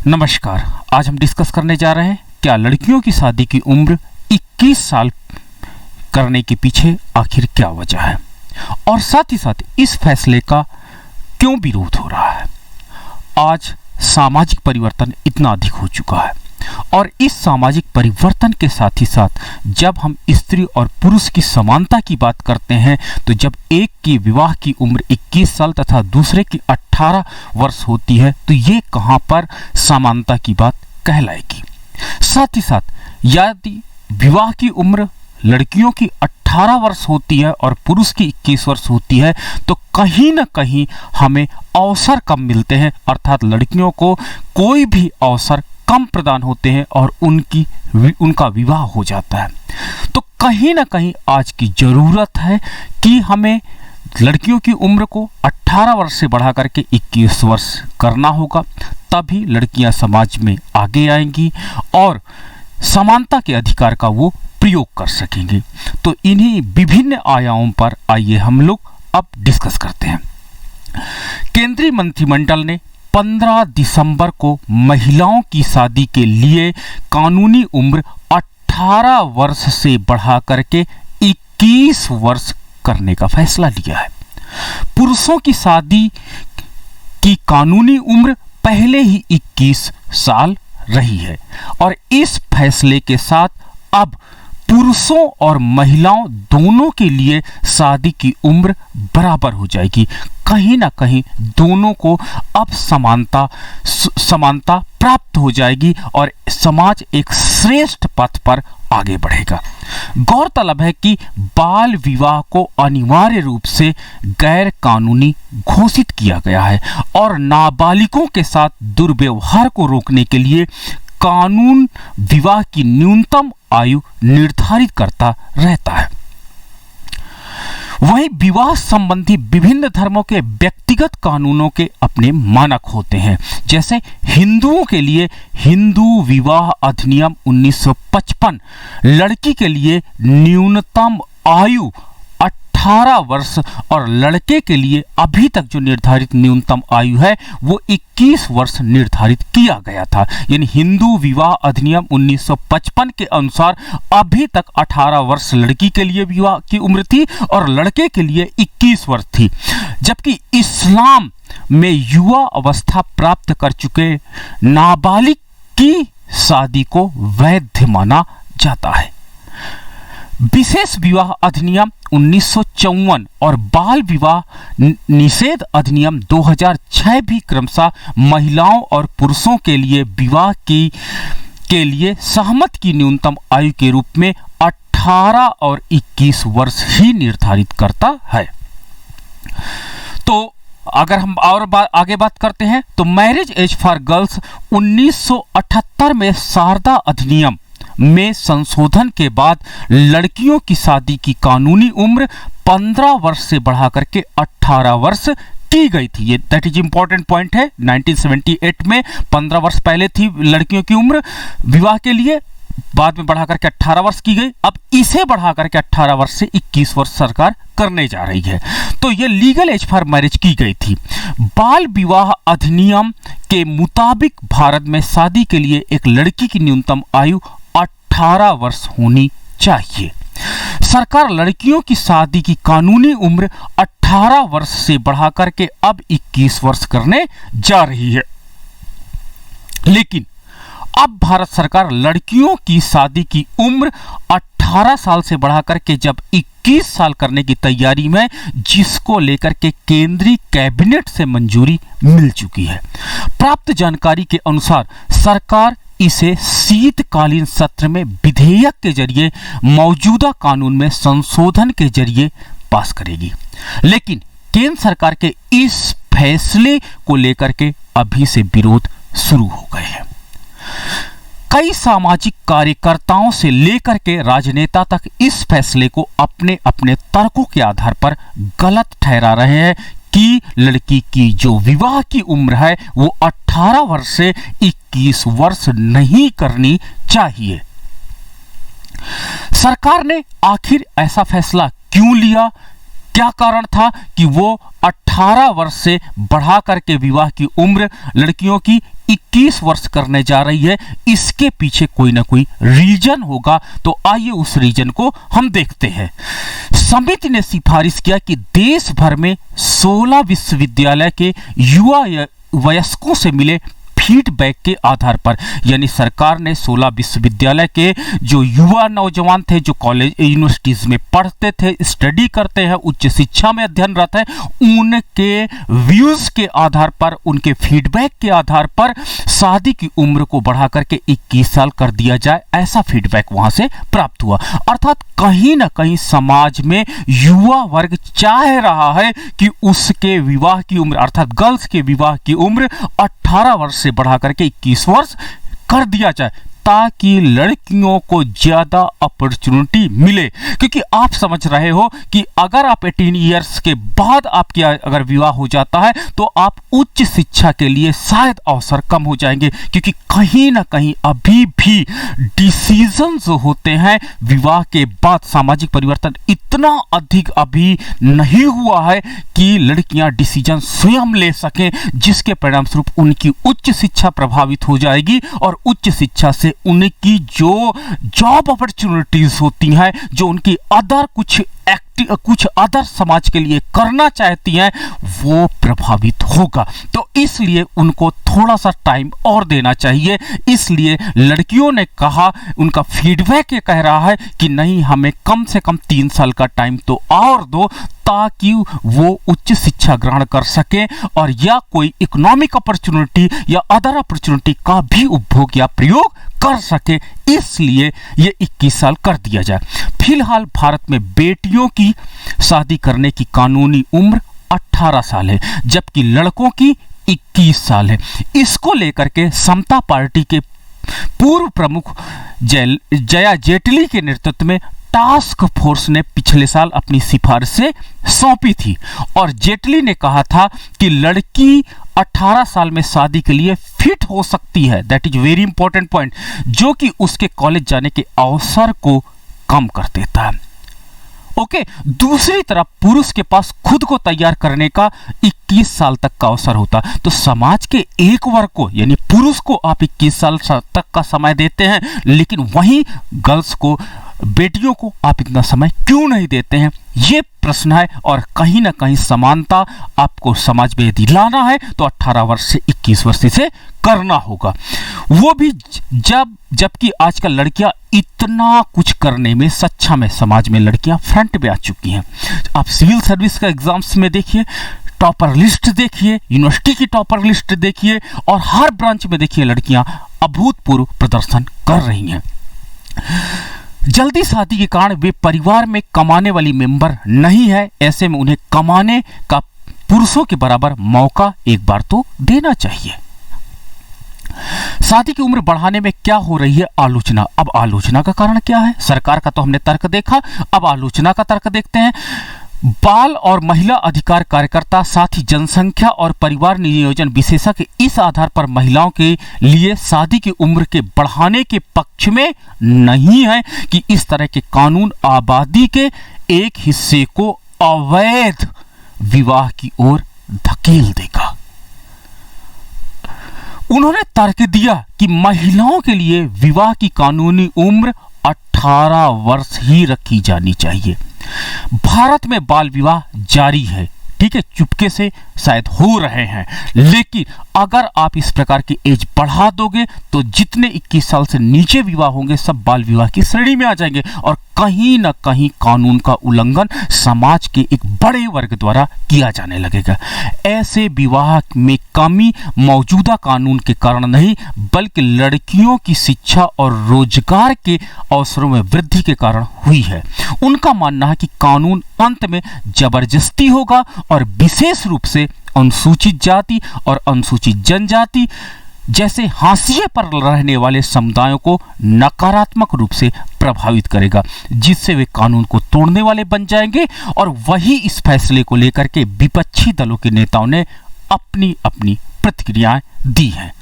नमस्कार। आज हम डिस्कस करने जा रहे हैं क्या लड़कियों की शादी की उम्र 21 साल करने के पीछे आखिर क्या वजह है और साथ ही साथ इस फैसले का क्यों विरोध हो रहा है। आज सामाजिक परिवर्तन इतना अधिक हो चुका है और इस सामाजिक परिवर्तन के साथ ही साथ जब हम स्त्री और पुरुष की समानता की बात करते हैं तो जब एक की विवाह की उम्र 21 साल तथा दूसरे की 18 वर्ष होती है तो ये कहां पर समानता की बात कहलाएगी। साथ ही साथ यदि विवाह की उम्र लड़कियों की 18 वर्ष होती है और पुरुष की 21 वर्ष होती है तो कहीं ना कहीं हमें अवसर कम मिलते हैं, अर्थात लड़कियों को कोई भी अवसर कम प्रदान होते हैं और उनका विवाह हो जाता है। तो कहीं ना कहीं आज की जरूरत है कि हमें लड़कियों की उम्र को 18 वर्ष से बढ़ा करके 21 वर्ष करना होगा, तभी लड़कियां समाज में आगे आएंगी और समानता के अधिकार का वो प्रयोग कर सकेंगे। तो इन्हीं विभिन्न आयामों पर आइए हम लोग अब डिस्कस करते हैं। केंद्रीय मंत्रिमंडल ने 15 दिसंबर को महिलाओं की शादी के लिए कानूनी उम्र 18 वर्ष से बढ़ा करके 21 वर्ष करने का फैसला लिया है। पुरुषों की शादी की कानूनी उम्र पहले ही 21 साल रही है और इस फैसले के साथ अब पुरुषों और महिलाओं दोनों के लिए शादी की उम्र बराबर हो जाएगी। कहीं ना कहीं दोनों को अब समानता प्राप्त हो जाएगी और समाज एक श्रेष्ठ पथ पर आगे बढ़ेगा। गौरतलब है कि बाल विवाह को अनिवार्य रूप से गैर कानूनी घोषित किया गया है और नाबालिगों के साथ दुर्व्यवहार को रोकने के लिए कानून विवाह की न्यूनतम आयु निर्धारित करता रहता है। वहीं विवाह संबंधी विभिन्न धर्मों के व्यक्तिगत कानूनों के अपने मानक होते हैं। जैसे हिंदुओं के लिए हिंदू विवाह अधिनियम 1955 लड़की के लिए न्यूनतम आयु 18 वर्ष और लड़के के लिए अभी तक जो निर्धारित न्यूनतम आयु है वो 21 वर्ष निर्धारित किया गया था। यानी हिंदू विवाह अधिनियम 1955 के अनुसार अभी तक 18 वर्ष लड़की के लिए विवाह की उम्र थी और लड़के के लिए 21 वर्ष थी। जबकि इस्लाम में युवा अवस्था प्राप्त कर चुके नाबालिग की शादी को वैध माना जाता है। विशेष विवाह अधिनियम 1954 और बाल विवाह निषेध अधिनियम 2006 भी क्रमशः महिलाओं और पुरुषों के लिए विवाह के लिए सहमत की न्यूनतम आयु के रूप में 18 और 21 वर्ष ही निर्धारित करता है। तो अगर हम और आगे बात करते हैं तो मैरिज एज फॉर गर्ल्स 1978 में शारदा अधिनियम में संशोधन के बाद लड़कियों की शादी की कानूनी उम्र 15 वर्ष से बढ़ा करके 18 वर्ष की गई थी। ये दैट इज इंपॉर्टेंट पॉइंट है। 1978 में 15 वर्ष पहले थी लड़कियों की उम्र विवाह के लिए, बाद में बढ़ा करके 18 वर्ष की गई। अब इसे बढ़ा करके 18 वर्ष से 21 वर्ष सरकार करने जा रही है। तो ये लीगल एज फॉर मैरिज की गई थी। बाल विवाह अधिनियम के मुताबिक भारत में शादी के लिए एक लड़की की न्यूनतम आयु 18 वर्ष होनी चाहिए। सरकार लड़कियों की शादी की कानूनी उम्र 18 वर्ष से बढ़ाकर के अब 21 वर्ष करने जा रही है। लेकिन अब भारत सरकार लड़कियों की शादी की उम्र 18 साल से बढ़ाकर के जब 21 साल करने की तैयारी में, जिसको लेकर के केंद्रीय कैबिनेट से मंजूरी मिल चुकी है। प्राप्त जानकारी के अनुसार सरकार इसे शीतकालीन सत्र में विधेयक के जरिए मौजूदा कानून में संशोधन के जरिए पास करेगी। लेकिन केंद्र सरकार के इस फैसले को लेकर के अभी से विरोध शुरू हो गए हैं। कई सामाजिक कार्यकर्ताओं से लेकर के राजनेता तक इस फैसले को अपने अपने तर्कों के आधार पर गलत ठहरा रहे हैं कि लड़की की जो विवाह की उम्र है वो 18 वर्ष से 21 वर्ष नहीं करनी चाहिए। सरकार ने आखिर ऐसा फैसला क्यों लिया? क्या कारण था कि वो 18 वर्ष से बढ़ा करके विवाह की उम्र लड़कियों की 21 वर्ष करने जा रही है, इसके पीछे कोई ना कोई रीजन होगा। तो आइए उस रीजन को हम देखते हैं। समिति ने सिफारिश किया कि देश भर में 16 विश्वविद्यालय के युवा वयस्कों से मिले फीडबैक के आधार पर, यानी सरकार ने 16 विश्वविद्यालय के जो युवा नौजवान थे, जो कॉलेज यूनिवर्सिटीज में पढ़ते थे, स्टडी करते हैं, उच्च शिक्षा में अध्ययनरत है, उनके व्यूज के आधार पर, उनके फीडबैक के आधार पर शादी की उम्र को बढ़ा करके 21 साल कर दिया जाए, ऐसा फीडबैक वहां से प्राप्त हुआ। अर्थात कहीं ना कहीं समाज में युवा वर्ग चाह रहा है कि उसके विवाह की उम्र, अर्थात गर्ल्स के विवाह की उम्र 18 वर्ष से बढ़ा करके 21 वर्ष कर दिया जाए, ताकि लड़कियों को ज्यादा अपॉर्चुनिटी मिले। क्योंकि आप समझ रहे हो कि अगर आप 18 इयर्स के बाद आपकी अगर विवाह हो जाता है तो आप उच्च शिक्षा के लिए शायद अवसर कम हो जाएंगे, क्योंकि कहीं ना कहीं अभी भी डिसीजन जो होते हैं विवाह के बाद, सामाजिक परिवर्तन इतना अधिक अभी नहीं हुआ है कि लड़कियां डिसीजन स्वयं ले सकें, जिसके परिणाम स्वरूप उनकी उच्च शिक्षा प्रभावित हो जाएगी और उच्च शिक्षा से उनकी जो जॉब अपॉर्चुनिटीज होती हैं, जो उनकी अदर कुछ अदर समाज के लिए करना चाहती हैं, वो प्रभावित होगा। तो इसलिए उनको थोड़ा सा टाइम और देना चाहिए। इसलिए लड़कियों ने कहा, उनका फीडबैक ये कह रहा है कि नहीं, हमें कम से कम 3 साल का टाइम तो और दो, ताकि वो उच्च शिक्षा ग्रहण कर सके और या कोई इकोनॉमिक अपॉर्चुनिटी या अदर अपॉर्चुनिटी का भी उपभोग या प्रयोग कर सके। इसलिए ये 21 साल कर दिया जाए। फिलहाल भारत में बेटियों की शादी करने की कानूनी उम्र 18 साल है, जबकि लड़कों की 21 साल है। इसको लेकर के समता पार्टी के पूर्व प्रमुख जया जेटली के नेतृत्व में टास्क फोर्स ने पिछले साल अपनी सिफारिशें सौंपी थी और जेटली ने कहा था कि लड़की 18 साल में शादी के लिए फिट हो सकती है, that is very important point, जो कि उसके कॉलेज जाने के अवसर को कम कर देता है। ओके, दूसरी तरफ पुरुष के पास खुद को तैयार करने का 21 साल तक का अवसर होता। तो समाज के एक वर्ग को, यानी पुरुष को आप 21 साल तक का समय देते हैं, लेकिन वहीं गर्ल्स को, बेटियों को आप इतना समय क्यों नहीं देते हैं? ये प्रश्न है। और कहीं ना कहीं समानता आपको समाज में यदि लाना है तो 18 वर्ष से 21 वर्ष से करना होगा, वो भी जबकि आजकल लड़कियां इतना कुछ करने में सक्षम है। समाज में लड़कियां फ्रंट पे आ चुकी हैं। आप सिविल सर्विस का एग्जाम्स में देखिए, टॉपर लिस्ट देखिए, यूनिवर्सिटी की टॉपर लिस्ट देखिए, और हर ब्रांच में देखिए लड़कियां अभूतपूर्व प्रदर्शन कर रही हैं। जल्दी शादी के कारण वे परिवार में कमाने वाली मेंबर नहीं है। ऐसे में उन्हें कमाने का पुरुषों के बराबर मौका एक बार तो देना चाहिए। शादी की उम्र बढ़ाने में क्या हो रही है आलोचना? अब आलोचना का कारण क्या है? सरकार का तो हमने तर्क देखा, अब आलोचना का तर्क देखते हैं। बाल और महिला अधिकार कार्यकर्ता, साथ ही जनसंख्या और परिवार नियोजन विशेषज्ञ इस आधार पर महिलाओं के लिए शादी की उम्र के बढ़ाने के पक्ष में नहीं है कि इस तरह के कानून आबादी के एक हिस्से को अवैध विवाह की ओर धकेल देगा। उन्होंने तर्क दिया कि महिलाओं के लिए विवाह की कानूनी उम्र 18 वर्ष ही रखी जानी चाहिए। भारत में बाल विवाह जारी है, ठीक है, चुपके से शायद हो रहे हैं, लेकिन अगर आप इस प्रकार की एज बढ़ा दोगे तो जितने 21 साल से नीचे विवाह होंगे सब बाल विवाह की श्रेणी में आ जाएंगे और कहीं ना कहीं कानून का उल्लंघन समाज के एक बड़े वर्ग द्वारा किया जाने लगेगा। ऐसे विवाह में कमी मौजूदा कानून के कारण नहीं, बल्कि लड़कियों की शिक्षा और रोजगार के अवसरों में वृद्धि के कारण हुई है। उनका मानना है कि कानून अंत में जबरदस्ती होगा और विशेष रूप से अनुसूचित जाति और अनुसूचित जनजाति जैसे हाशिए पर रहने वाले समुदायों को नकारात्मक रूप से प्रभावित करेगा, जिससे वे कानून को तोड़ने वाले बन जाएंगे। और वही इस फैसले को लेकर के विपक्षी दलों के नेताओं ने अपनी अपनी प्रतिक्रियाएं दी हैं।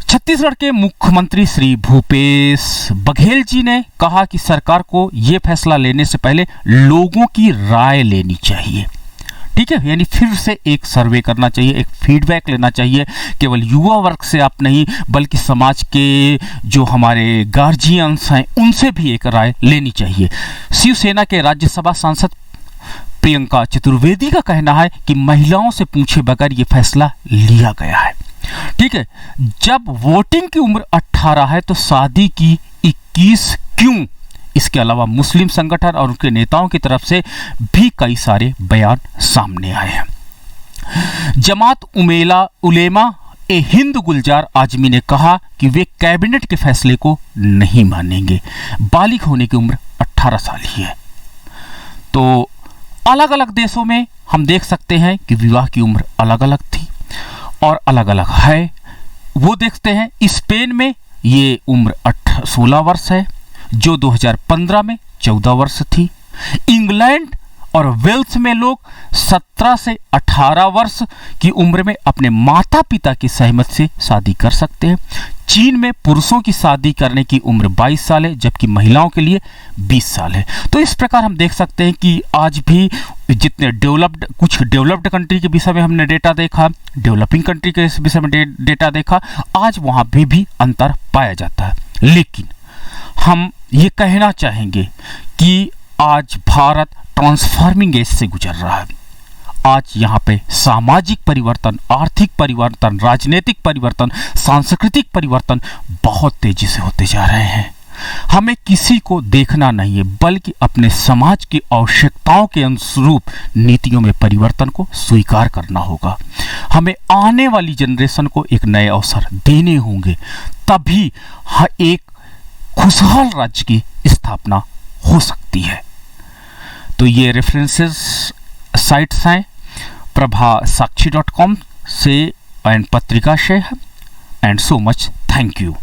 छत्तीसगढ़ के मुख्यमंत्री श्री भूपेश बघेल जी ने कहा कि सरकार को यह फैसला लेने से पहले लोगों की राय लेनी चाहिए। ठीक है, यानी फिर से एक सर्वे करना चाहिए, एक फीडबैक लेना चाहिए। केवल युवा वर्ग से आप नहीं, बल्कि समाज के जो हमारे गार्जियंस हैं उनसे भी एक राय लेनी चाहिए। शिवसेना के राज्यसभा सांसद प्रियंका चतुर्वेदी का कहना है कि महिलाओं से पूछे बगैर ये फैसला लिया गया है। ठीक है, जब वोटिंग की उम्र 18 है तो शादी की 21 क्यों? इसके अलावा मुस्लिम संगठन और उनके नेताओं की तरफ से भी कई सारे बयान सामने आए हैं। जमात उलेमा ए हिंद गुलजार आजमी ने कहा कि वे कैबिनेट के फैसले को नहीं मानेंगे। बालिग होने की उम्र 18 साल ही है। तो अलग अलग देशों में हम देख सकते हैं कि विवाह की उम्र अलग अलग थी और अलग अलग है। वो देखते हैं स्पेन में ये उम्र 16 वर्ष है, जो 2015 में 14 वर्ष थी। इंग्लैंड और वेल्स में लोग 17 से 18 वर्ष की उम्र में अपने माता पिता की सहमति से शादी कर सकते हैं। चीन में पुरुषों की शादी करने की उम्र 22 साल है, जबकि महिलाओं के लिए 20 साल है। तो इस प्रकार हम देख सकते हैं कि आज भी जितने कुछ डेवलप्ड कंट्री के विषय में हमने डेटा देखा, डेवलपिंग कंट्री के विषय में डेटा देखा, आज वहाँ भी अंतर पाया जाता है। लेकिन हम ये कहना चाहेंगे कि आज भारत ट्रांसफॉर्मिंग एज से गुजर रहा है। आज यहाँ पे सामाजिक परिवर्तन, आर्थिक परिवर्तन, राजनीतिक परिवर्तन, सांस्कृतिक परिवर्तन बहुत तेजी से होते जा रहे हैं। हमें किसी को देखना नहीं है, बल्कि अपने समाज की आवश्यकताओं के अनुरूप नीतियों में परिवर्तन को स्वीकार करना होगा। हमें आने वाली जनरेशन को एक नए अवसर देने होंगे, तभी एक खुशहाल राज्य की स्थापना हो सकती है। तो ये रेफरेंसेस साइट्स हैं prabhasaakshi.com से एंड पत्रिका से। And so much thank you.